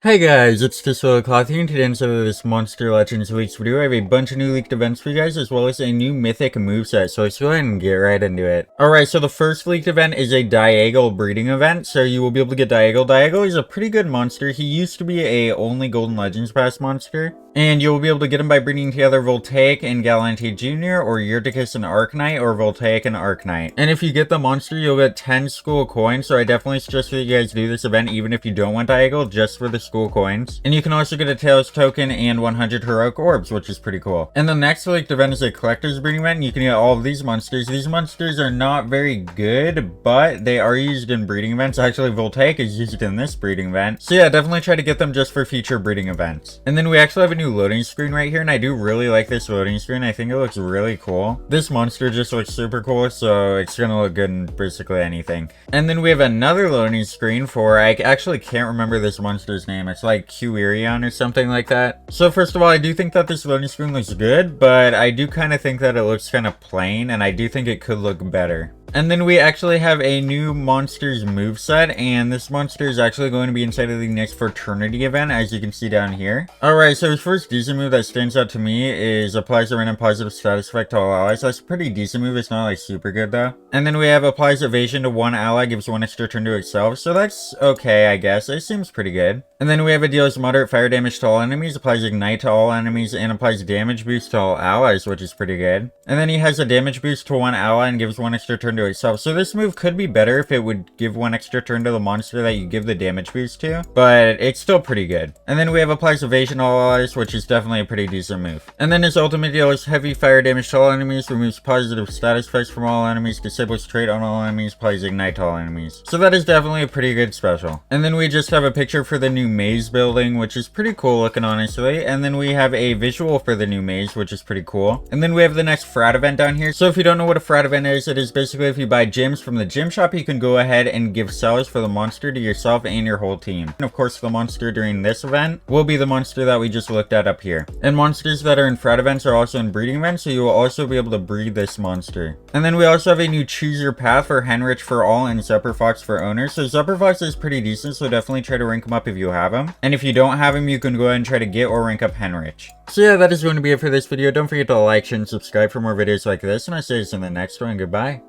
Hey guys, it's Cloth here, and today instead of this Monster Legends Leaks video, I have a bunch of new leaked events for you guys, as well as a new mythic moveset, so let's go ahead and get right into it. Alright, so the first leaked event is a Diagonal breeding event, so you will be able to get Diagonal. Diagonal is a pretty good monster. He used to be a only Golden Legends Pass monster, and you'll be able to get him by breeding together Voltaic and Galante Jr., or Yurticus and Arknight, or Voltaic and Arknight. And if you get the monster, you'll get 10 school coins, so I definitely suggest that you guys do this event, even if you don't want Diagonal, just for the school coins. And you can also get a Tails token and 100 heroic orbs, which is pretty cool. And the next leaked event is a collector's breeding event, and you can get all of these monsters. These monsters are not very good, but they are used in breeding events. Actually, Voltaic is used in this breeding event. So yeah, definitely try to get them just for future breeding events. And then we actually have a new loading screen right here, and I do really like this loading screen. I think it looks really cool. This monster just looks super cool, so it's gonna look good in basically anything. And then we have another loading screen for, I actually can't remember this monster's name. It's like Qirion or something like that. So first of all, I do think that this loading screen looks good, but I do kind of think that it looks kind of plain, and I do think it could look better. And then we actually have a new monsters moveset, and this monster is actually going to be inside of the next Fraternity event, as you can see down here. Alright, so his first decent move that stands out to me is applies a random positive status effect to all allies. That's a pretty decent move. It's not like super good though. And then we have applies evasion to one ally, gives one extra turn to itself. So that's okay, I guess. It seems pretty good. And then we have it deals moderate fire damage to all enemies, applies ignite to all enemies, and applies damage boost to all allies, which is pretty good. And then he has a damage boost to one ally and gives one extra turn to itself. So this move could be better if it would give one extra turn to the monster that you give the damage boost to, but it's still pretty good. And then we have applies evasion to all allies, which is definitely a pretty decent move. And then his ultimate deals heavy fire damage to all enemies, removes positive status effects from all enemies, disables trait on all enemies, applies ignite to all enemies. So that is definitely a pretty good special. And then we just have a picture for the new maze building, which is pretty cool looking, honestly. And then we have a visual for the new maze, which is pretty cool. And then we have the next frat event down here. So if you don't know what a frat event is, it is basically if you buy gems from the gym shop, you can go ahead and give sellers for the monster to yourself and your whole team. And of course, the monster during this event will be the monster that we just looked at up here. And monsters that are in frat events are also in breeding events, so you will also be able to breed this monster. And then we also have a new choose your path for Henrich for all and Zephyr for owners. So Zephyr is pretty decent, so definitely try to rank him up if you have him. And if you don't have him, you can go ahead and try to get or rank up Henrich. So yeah, that is going to be it for this video. Don't forget to like, share, and subscribe for more videos like this, and I'll see you in the next one. Goodbye.